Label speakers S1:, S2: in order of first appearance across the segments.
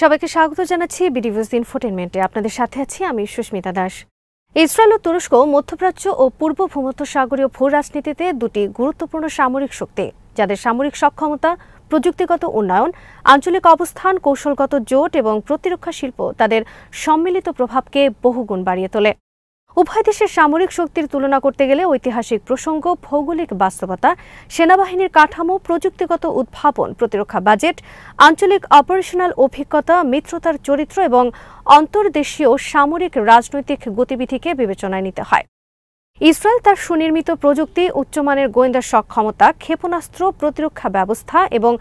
S1: সবাইকে স্বাগত জানাচ্ছি বিডিনিউজ ইনফোটেইনমেন্টে। আপনাদের সাথে আছি আমি সুস্মিতা দাস। ইসরায়েল ও তুরস্ক মধ্যপ্রাচ্য ও পূর্ব ভূমধ্যসাগরীয় ভূ রাজনীতিতে দুটি গুরুত্বপূর্ণ সামরিক শক্তি, যাদের সামরিক সক্ষমতা, প্রযুক্তিগত উন্নয়ন, আঞ্চলিক অবস্থান, কৌশলগত জোট এবং প্রতিরক্ষা শিল্প তাদের সম্মিলিত প্রভাবকে বহুগুণ বাড়িয়ে তোলে। উভয় দেশের সামরিক শক্তির তুলনা করতে গেলে ঐতিহাসিক প্রসঙ্গ, ভৌগোলিক বাস্তবতা, সেনাবাহিনীর কাঠামো, প্রযুক্তিগত উদ্ভাবন, প্রতিরক্ষা বাজেট, আঞ্চলিক অপারেশনাল অভিজ্ঞতা, মিত্রতার চরিত্র এবং অন্তর্দেশীয় সামরিক রাজনৈতিক গতিবিধিকে বিবেচনায় নিতে হয়। ইসরায়েল তার সুনির্মিত প্রযুক্তি, উচ্চমানের গোয়েন্দা সক্ষমতা, ক্ষেপণাস্ত্র, প্রতিরক্ষা ব্যবস্থা এবং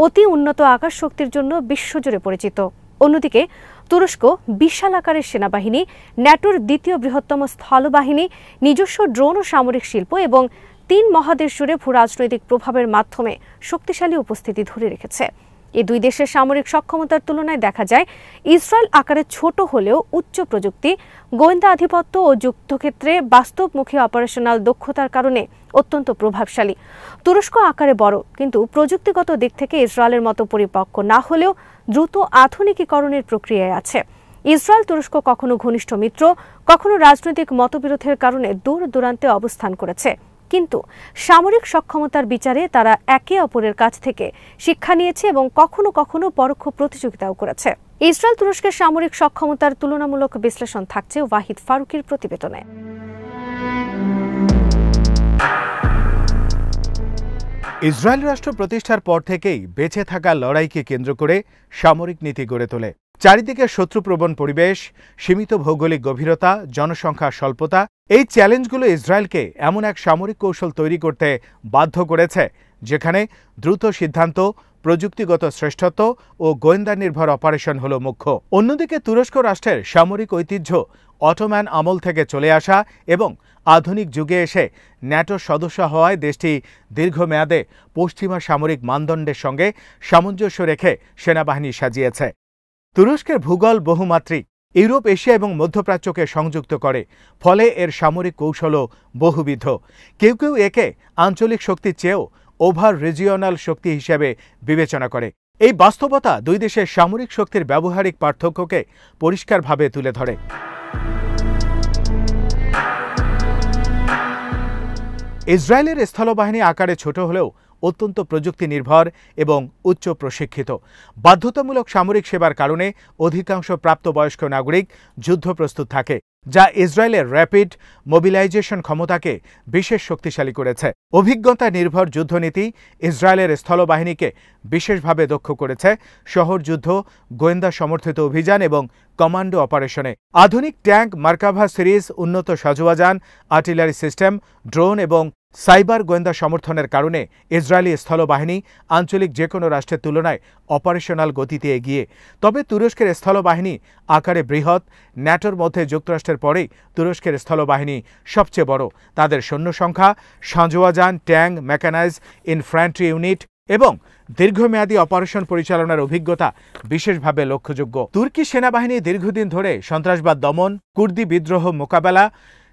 S1: অতি উন্নত আকাশ শক্তির জন্য বিশ্বজুড়ে পরিচিত। অন্যদিকে তুরস্ক বিশাল আকারের সেনাবাহিনী, ন্যাটোর দ্বিতীয় বৃহত্তম স্থলবাহিনী, নিজস্ব ড্রোন ও সামরিক শিল্প এবং 3 মহাদেশ জুড়ে ভূরাজনৈতিক প্রভাবের মাধ্যমে শক্তিশালী উপস্থিতি ধরে রেখেছে। এই দুই দেশের সামরিক সক্ষমতার তুলনায় দেখা যায় ইসরায়েল আকারে ছোট হলেও উচ্চ প্রযুক্তি, গোয়েন্দা আধিপত্য ও যুদ্ধক্ষেত্রে বাস্তবমুখী অপারেশনাল দক্ষতার কারণে অত্যন্ত প্রভাবশালী। তুরস্ক আকারে বড়, কিন্তু প্রযুক্তিগত দিক থেকে ইসরায়েলের মতো পরিপক্ক না হলেও দ্রুত আধুনিকীকরণের প্রক্রিয়ায় আছে। ইসরায়েল তুরস্ক কখনো ঘনিষ্ঠ মিত্র, কখনো রাজনৈতিক মতবিরোধের কারণে দূর দূরান্তে অবস্থান করেছে, কিন্তু সামরিক সক্ষমতার বিচারে তারা একে অপরের কাছ থেকে শিক্ষা নিয়েছে এবং কখনো কখনো পরোক্ষ প্রতিযোগিতাও করেছে। ইসরায়েল তুরস্কের সামরিক সক্ষমতার তুলনামূলক বিশ্লেষণ থাকছে ওয়াহিদ ফারুকির প্রতিবেদনে।
S2: ইসরায়েল রাষ্ট্র প্রতিষ্ঠার পর থেকেই বেঁচে থাকা লড়াইকে কেন্দ্র করে সামরিক নীতি গড়ে তোলে। চারিদিকে শত্রুপ্রবণ পরিবেশ, সীমিত ভৌগোলিক গভীরতা, জনসংখ্যা স্বল্পতা, এই চ্যালেঞ্জগুলো ইসরায়েলকে এমন এক সামরিক কৌশল তৈরি করতে বাধ্য করেছে যেখানে দ্রুত সিদ্ধান্ত, প্রযুক্তিগত শ্রেষ্ঠত্ব ও গোয়েন্দা নির্ভর অপারেশন হল মুখ্য। অন্যদিকে তুরস্ক রাষ্ট্রের সামরিক ঐতিহ্য অটোম্যান আমল থেকে চলে আসা এবং আধুনিক যুগে এসে ন্যাটোর সদস্য হওয়ায় দেশটি দীর্ঘমেয়াদে পশ্চিমা সামরিক মানদণ্ডের সঙ্গে সামঞ্জস্য রেখে সেনাবাহিনী সাজিয়েছে। তুরস্কের ভূগোল বহুমাত্রিক, ইউরোপ, এশিয়া এবং মধ্যপ্রাচ্যকে সংযুক্ত করে, ফলে এর সামরিক কৌশলও বহুবিধ। কেউ কেউ একে আঞ্চলিক শক্তির চেয়েও ওভার রিজিওনাল শক্তি হিসেবে বিবেচনা করে। এই বাস্তবতা দুই দেশের সামরিক শক্তির ব্যবহারিক পার্থক্যকে পরিষ্কারভাবে তুলে ধরে। ইসরায়েলের স্থলবাহিনী আকারে ছোট হলেও অত্যন্ত প্রযুক্তি নির্ভর এবং উচ্চ প্রশিক্ষিত। বাধ্যতামূলক সামরিক সেবার কারণে অধিকাংশ প্রাপ্তবয়স্ক নাগরিক যুদ্ধপ্রস্তুত থাকে, যা ইসরায়েলের র্যাপিড মোবিলাইজেশন ক্ষমতাকে বিশেষ শক্তিশালী করেছে। অভিজ্ঞতা নির্ভর যুদ্ধনীতি ইসরায়েলের স্থলবাহিনীকে বিশেষভাবে দক্ষ করেছে শহর যুদ্ধ, গোয়েন্দা সমর্থিত অভিযান এবং কমান্ডো অপারেশনে। আধুনিক ট্যাঙ্ক, মার্কাভা সিরিজ, উন্নত সাজোয়াজান, আর্টিলারি সিস্টেম, ড্রোন এবং সাইবার গোয়েন্দা সমর্থনের কারণে ইসরায়েলি স্থলবাহিনী আঞ্চলিক যে কোনো রাষ্ট্রের তুলনায় অপারেশনাল গতিতে এগিয়ে। তবে তুরস্কের স্থলবাহিনী আকারে বৃহৎ, ন্যাটোর মধ্যে যুক্তরাষ্ট্রের পরেই তুরস্কের স্থলবাহিনী সবচেয়ে বড়। তাদের সৈন্য সংখ্যা, সাজোয়াজান, ট্যাঙ্ক, মেকানাইজ ইনফ্যান্ট্রি ইউনিট এবং দীর্ঘমেয়াদী অপারেশন পরিচালনার অভিজ্ঞতা বিশেষভাবে লক্ষ্যযোগ্য। তুর্কি সেনাবাহিনী দীর্ঘদিন ধরে সন্ত্রাসবাদ দমন, কুর্দি বিদ্রোহ মোকাবেলা,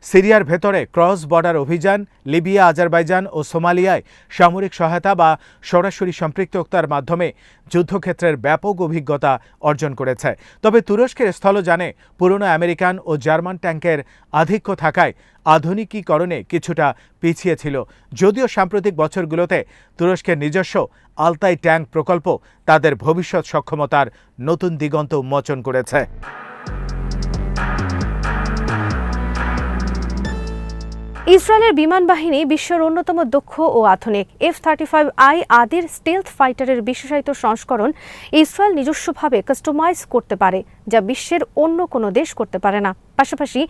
S2: সিরিয়ার ভেতরে ক্রস বর্ডার অভিযান, লিবিয়া, আজারবাইজান ও সোমালিয়ায় সামরিক সহায়তা বা সরাসরি সম্পৃক্ততার মাধ্যমে যুদ্ধক্ষেত্রের ব্যাপক অভিজ্ঞতা অর্জন করেছে। তবে তুরস্কের স্থলযানে পুরনো আমেরিকান ও জার্মান ট্যাঙ্কের আধিক্য থাকায় আধুনিকীকরণে কিছুটা পিছিয়ে ছিল। যদিও সাম্প্রতিক বছরগুলোতে তুরস্কের নিজস্ব আলতাই ট্যাঙ্ক প্রকল্প তাদের ভবিষ্যৎ সক্ষমতার নতুন দিগন্ত উন্মোচন করেছে।
S1: ইসরায়েলের বিমান বাহিনী বিশ্বের অন্যতম দক্ষ ও আধুনিক। F-35I আদির স্টেলথ ফাইটারের বিশেষায়িত সংস্করণ ইসরায়েল নিজস্বভাবে কাস্টমাইজ করতে পারে, যা বিশ্বের অন্য কোনো দেশ করতে পারে না। পাশাপাশি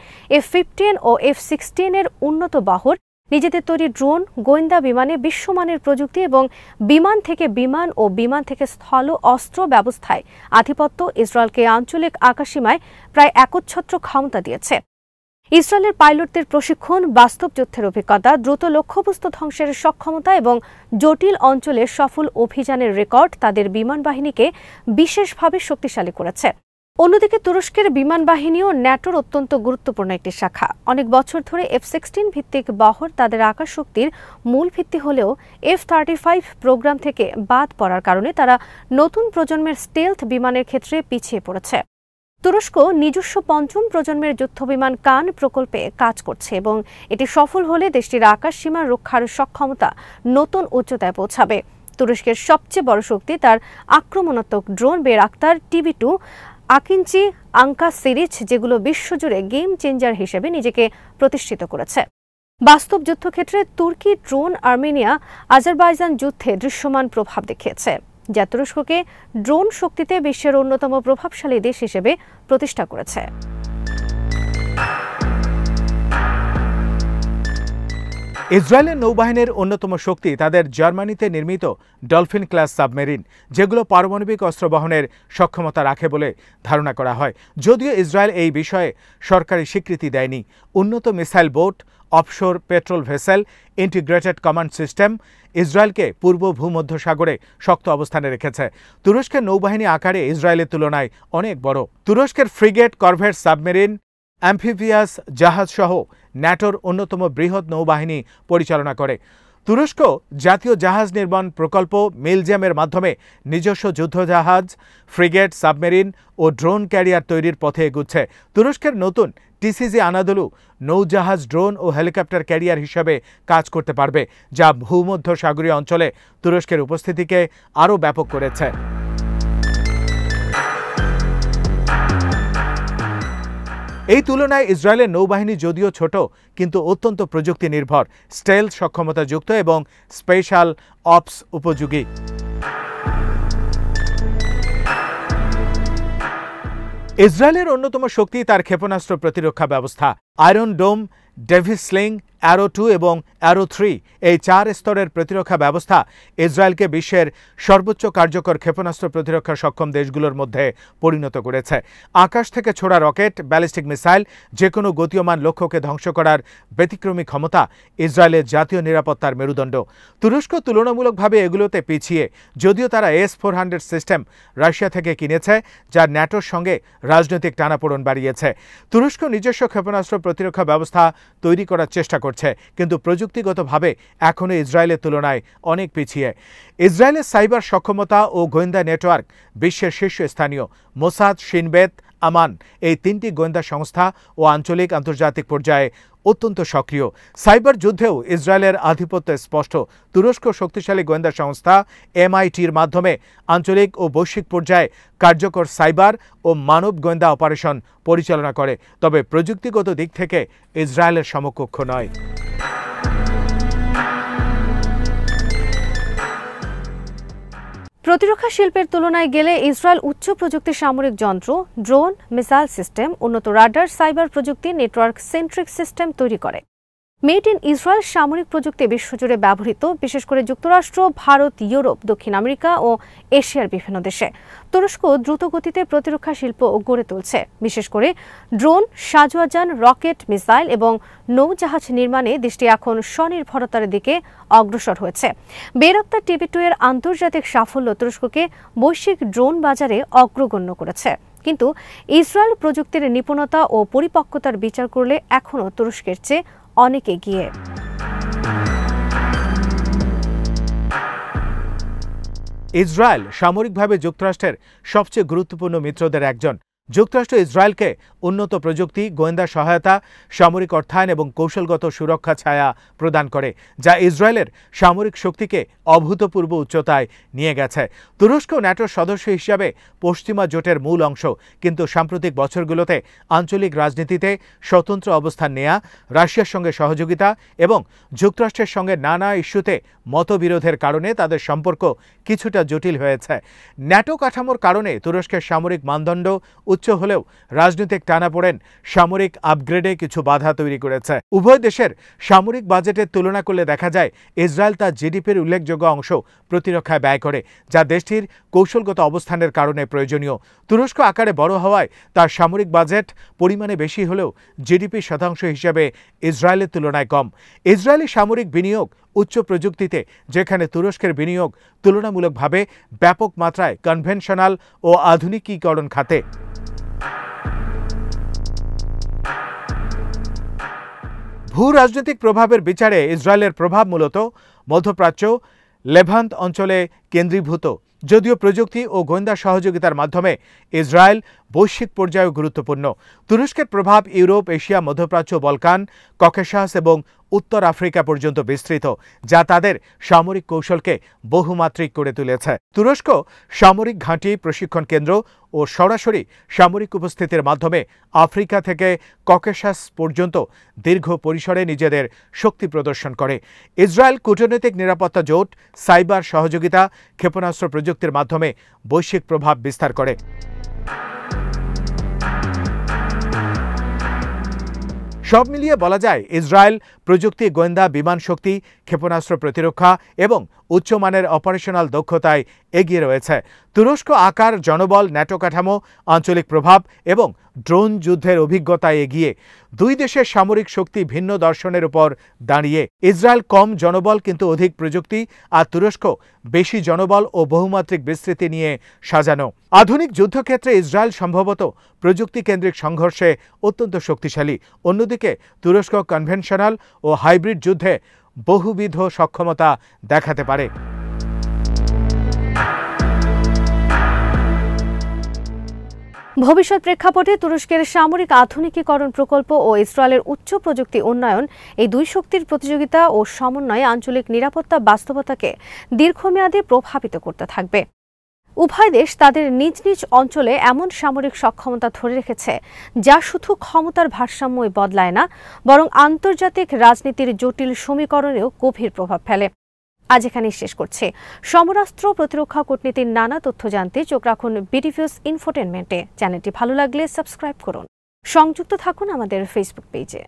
S1: F-15 ও F-16 এর উন্নত বহর, নিজেদের তৈরি ড্রোন, গোয়েন্দা বিমানে বিশ্বমানের প্রযুক্তি এবং বিমান থেকে বিমান ও বিমান থেকে স্থল অস্ত্র ব্যবস্থায় আধিপত্য ইসরায়েলকে আঞ্চলিক আকাশসীমায় প্রায় একচ্ছত্র ক্ষমতা দিয়েছে। ইসরায়েলের পাইলটদের প্রশিক্ষণ, বাস্তব যুদ্ধের অভিজ্ঞতা, দ্রুত লক্ষ্যবস্তু ধ্বংসের সক্ষমতা এবং জটিল অঞ্চলে সফল অভিযানের রেকর্ড তাদের বিমান বাহিনীকে বিশেষভাবে শক্তিশালী করেছে। অন্যদিকে তুরস্কের বিমান বাহিনীও ন্যাটোর অত্যন্ত গুরুত্বপূর্ণ একটি শাখা। অনেক বছর ধরে F-16 ভিত্তিক বহর তাদের আকাশ শক্তির মূল ভিত্তি হলেও F-35 প্রোগ্রাম থেকে বাদ পড়ার কারণে তারা নতুন প্রজন্মের স্টেলথ বিমানের ক্ষেত্রে পিছিয়ে পড়েছে। তুরস্ক নিজস্ব পঞ্চম প্রজন্মের যুদ্ধবিমান কান প্রকল্পে কাজ করছে এবং এটি সফল হলে দেশটির আকাশ সীমা রক্ষার সক্ষমতা নতুন উচ্চতায় পৌঁছাবে। তুরস্কের সবচেয়ে বড় শক্তি তার আক্রমণাত্মক ড্রোন বেরাক্তার TB2 আকিঞ্চি আঙ্কা সিরিজ, যেগুলো বিশ্বজুড়ে গেম চেঞ্জার হিসেবে নিজেকে প্রতিষ্ঠিত করেছে। বাস্তব যুদ্ধক্ষেত্রে তুর্কি ড্রোন আর্মেনিয়া আজারবাইজান যুদ্ধে দৃশ্যমান প্রভাব দেখিয়েছে, যা তুরস্ককে ড্রোন শক্তিতে বিশ্বের অন্যতম প্রভাবশালী দেশ হিসেবে প্রতিষ্ঠা করেছে।
S2: ইসরায়েলের নৌবাহিনীর অন্যতম শক্তি তাদের জার্মানিতে নির্মিত ডলফিন ক্লাস সাবমেরিন, যেগুলো পারমাণবিক অস্ত্র বহনের সক্ষমতা রাখে বলে ধারণা করা হয়। যদিও ইসরায়েল এই বিষয়ে সরকারি স্বীকৃতি দেয়নি। উন্নত missile boat, offshore petrol vessel, integrated command system ইসরায়েলকে পূর্ব ভূমধ্যসাগরে শক্ত অবস্থানে রেখেছে। তুরস্কের নৌবাহিনী আকারে ইসরায়েলের তুলনায় অনেক বড়। তুরস্কের ফ্রিগেট, করভেট, সাবমেরিন, অ্যাম্ফিবিয়াস জাহাজ সহ ন্যাটোর অন্যতম বৃহৎ নৌবাহিনী পরিচালনা করে। তুরস্ক জাতীয় জাহাজ নির্মাণ প্রকল্প মিলজিয়ামের মাধ্যমে নিজস্ব যুদ্ধজাহাজ, ফ্রিগেট, সাবমেরিন ও ড্রোন ক্যারিয়ার তৈরির পথে এগুচ্ছে। তুরস্কের নতুন TCG আনাদোলু নৌজাহাজ, ড্রোন ও হেলিকপ্টার ক্যারিয়ার হিসাবে কাজ করতে পারবে, যা ভূমধ্যসাগরীয় অঞ্চলে তুরস্কের উপস্থিতিকে আরও ব্যাপক করেছে। এই তুলনায় ইসরায়েলের নৌবাহিনী যদিও ছোট, কিন্তু অত্যন্ত প্রযুক্তি নির্ভর, স্টেলথ সক্ষমতাযুক্ত এবং স্পেশাল অপস উপযোগী। ইসরায়েলের অন্যতম শক্তি তার ক্ষেপণাস্ত্র প্রতিরক্ষা ব্যবস্থা। আয়রন ডোম, ডেভিস স্লিং, অ্যারো 2 এবং অ্যারো 3 এই 4 স্তরের প্রতিরক্ষা ব্যবস্থা ইসরায়েলকে বিশ্বের সর্বোচ্চ কার্যকর ক্ষেপণাস্ত্র প্রতিরক্ষা সক্ষম দেশগুলোর মধ্যে পরিণত করেছে। আকাশ থেকে ছোড়া রকেট, ব্যালিস্টিক মিসাইল, যে কোনো গতিয়মান লক্ষ্যকে ধ্বংস করার ব্যতিক্রমী ক্ষমতা ইসরায়েলের জাতীয় নিরাপত্তার মেরুদণ্ড। তুরস্ক তুলনামূলকভাবে এগুলোতে পিছিয়ে, যদিও তারা S-400 সিস্টেম রাশিয়া থেকে কিনেছে, যা ন্যাটোর সঙ্গে রাজনৈতিক টানাপোড়েন বাড়িয়েছে। তুরস্ক নিজস্ব ক্ষেপণাস্ত্র প্রতিরক্ষা ব্যবস্থা তৈরি করার চেষ্টা করছে, কিন্তু প্রযুক্তিগতভাবে এখনও ইসরায়েলের তুলনায় অনেক পিছিয়ে। ইসরায়েলের সাইবার সক্ষমতা ও গোয়েন্দা নেটওয়ার্ক বিশ্বের শীর্ষস্থানীয়। মোসাদ, শিনবেত, আমান এই 3টি গোয়েন্দা সংস্থা ও আঞ্চলিক আন্তর্জাতিক পর্যায়ে অত্যন্ত সক্রিয়। সাইবার যুদ্ধেও ইসরায়েলের আধিপত্য স্পষ্ট। তুরস্ক শক্তিশালী গোয়েন্দা সংস্থা MITর মাধ্যমে আঞ্চলিক ও বৈশ্বিক পর্যায়ে কার্যকর সাইবার ও মানব গোয়েন্দা অপারেশন পরিচালনা করে, তবে প্রযুক্তিগত দিক থেকে ইসরায়েলের সমকক্ষ নয়।
S1: প্রতিরক্ষা শিল্পের তুলনায় গেলে ইসরায়েল উচ্চ প্রযুক্তির সামরিক যন্ত্র, ড্রোন, মিসাইল সিস্টেম, উন্নত রাডার, সাইবার প্রযুক্তি, নেটওয়ার্ক সেন্ট্রিক সিস্টেম তৈরি করে। মেড ইন ইসরায়েল সামরিক প্রযুক্তি বিশ্বজুড়ে ব্যবহৃত, বিশেষ করে যুক্তরাষ্ট্র, ভারত, ইউরোপ, দক্ষিণ আমেরিকা ও এশিয়ার বিভিন্ন দেশে। তুরস্ক দ্রুত গতিতে প্রতিরক্ষা শিল্প গড়ে তুলছে, বিশেষ করে ড্রোন, সাজোয়াজান, রকেট, মিসাইল এবং নৌজাহাজ নির্মাণে দেশটি এখন স্বনির্ভরতার দিকে অগ্রসর হয়েছে। বেরাক্তার TB2 এর আন্তর্জাতিক সাফল্য তুরস্ককে বৈশ্বিক ড্রোন বাজারে অগ্রগণ্য করেছে। কিন্তু ইসরায়েল প্রযুক্তির নিপুণতা ও পরিপক্কতার বিচার করলে এখনও তুরস্কের চেয়ে অনেক এগিয়ে।
S2: ইসরায়েল সামরিকভাবে যুক্তরাষ্ট্রের সবচেয়ে গুরুত্বপূর্ণ মিত্রদের একজন। যুক্তরাষ্ট্র ইসরায়েলকে উন্নত প্রযুক্তি, গোয়েন্দা সহায়তা, সামরিক অর্থায়ন এবং কৌশলগত সুরক্ষা ছায়া প্রদান করে, যা ইসরায়েলের সামরিক শক্তিকে অভূতপূর্ব উচ্চতায় নিয়ে গেছে। তুরস্ক ন্যাটোর সদস্য হিসাবে পশ্চিমা জোটের মূল অংশ, কিন্তু সাম্প্রতিক বছরগুলোতে আঞ্চলিক রাজনীতিতে স্বতন্ত্র অবস্থান নেয়া, রাশিয়ার সঙ্গে সহযোগিতা এবং যুক্তরাষ্ট্রের সঙ্গে নানা ইস্যুতে মতবিরোধের কারণে তাদের সম্পর্ক কিছুটা জটিল হয়েছে। ন্যাটো কাঠামোর কারণে তুরস্কের সামরিক মানদণ্ড উচ্চ হলেও রাজনৈতিক টানাপোড়েন সামরিক আপগ্রেডে কিছু বাধা তৈরি করেছে। উভয় দেশের সামরিক বাজেটের তুলনা করলে দেখা যায় ইসরায়েল তার জিডিপির উল্লেখযোগ্য অংশ প্রতিরক্ষায় ব্যয় করে, যা দেশটির কৌশলগত অবস্থানের কারণে প্রয়োজনীয়। তুরস্ক আকারে বড় হওয়ায় তার সামরিক বাজেট পরিমাণে বেশি হলেও জিডিপির শতাংশ হিসেবে ইসরায়েলের তুলনায় কম। ইসরায়েলি সামরিক বিনিয়োগ উচ্চ প্রযুক্তিতে, যেখানে তুরস্কের বিনিয়োগ তুলনামূলকভাবে ব্যাপক মাত্রায় কনভেনশনাল ও আধুনিকীকরণ খাতে। ভূ রাজনৈতিক প্রভাবের বিচারে ইসরায়েলের প্রভাব মূলত মধ্যপ্রাচ্য, লেভান্ত অঞ্চলে কেন্দ্রীভূত। যদিও প্রযুক্তি ও গোয়েন্দা সহযোগিতার মাধ্যমে ইসরায়েল বৈশ্বিক পর্যায়েও গুরুত্বপূর্ণ। তুরস্কের প্রভাব ইউরোপ, এশিয়া, মধ্যপ্রাচ্য, বলকান, ককেশাস এবং উত্তর আফ্রিকা পর্যন্ত বিস্তৃত, যা তাদের সামরিক কৌশলকে বহুমাত্রিক করে তুলেছে। তুরস্ক সামরিক ঘাঁটি, প্রশিক্ষণ কেন্দ্র ও সরাসরি সামরিক উপস্থিতির মাধ্যমে আফ্রিকা থেকে ককেশাস পর্যন্ত দীর্ঘ পরিসরে নিজেদের শক্তি প্রদর্শন করে। ইসরায়েল কূটনৈতিক নিরাপত্তা জোট, সাইবার সহযোগিতা, ক্ষেপণাস্ত্র প্রযুক্তির মাধ্যমে বৈশ্বিক প্রভাব বিস্তার করে। সব মিলিয়ে বলা যায়, ইসরায়েল প্রযুক্তি, গোয়েন্দা, বিমান শক্তি, ক্ষেপণাস্ত্র প্রতিরক্ষা এবং উচ্চমানের অপারেশনাল দক্ষতায় এগিয়ে রয়েছে। তুরস্ক আকার, জনবল, ন্যাটো কাঠামো, আঞ্চলিক প্রভাব এবং ড্রোন যুদ্ধের অভিজ্ঞতায় এগিয়ে। দুই দেশের সামরিক শক্তি ভিন্ন দর্শনের উপর দাঁড়িয়ে। ইসরায়েল কম জনবল কিন্তু অধিক প্রযুক্তি, আর তুরস্ক বেশি জনবল ও বহুমাত্রিক বিস্তৃতি নিয়ে সাজানো। আধুনিক যুদ্ধক্ষেত্রে ইসরায়েল সম্ভবত প্রযুক্তি কেন্দ্রিক সংঘর্ষে অত্যন্ত শক্তিশালী। অন্যদিকে তুরস্ক কনভেনশনাল ও হাইব্রিড যুদ্ধে বহুবিধ সক্ষমতা দেখাতে পারে।
S1: ভবিষ্যৎ প্রেক্ষাপটে তুরস্কের সামরিক আধুনিকীকরণ প্রকল্প ও ইসরায়েলের উচ্চ প্রযুক্তি উন্নয়ন, এই দুই শক্তির প্রতিযোগিতা ও সমন্বয়ে আঞ্চলিক নিরাপত্তা বাস্তবতাকে দীর্ঘমেয়াদে প্রভাবিত করতে থাকবে। উভয় দেশ তাদের নিজ নিজ অঞ্চলে এমন সামরিক সক্ষমতা ধরে রেখেছে যা শুধু ক্ষমতার ভারসাম্যই বদলায় না, বরং আন্তর্জাতিক রাজনীতির জটিল সমীকরণেও গভীর প্রভাব ফেলে। আজ এখানেই শেষ করছি। সমরাস্ত্র, প্রতিরক্ষা, কূটনীতির নানা তথ্য জানতে চোখ রাখুন বিডিভিউজ ইনফোটেনমেন্টে। চ্যানেলটি ভালো লাগলে সাবস্ক্রাইব করুন। সংযুক্ত থাকুন আমাদের ফেসবুক পেজে।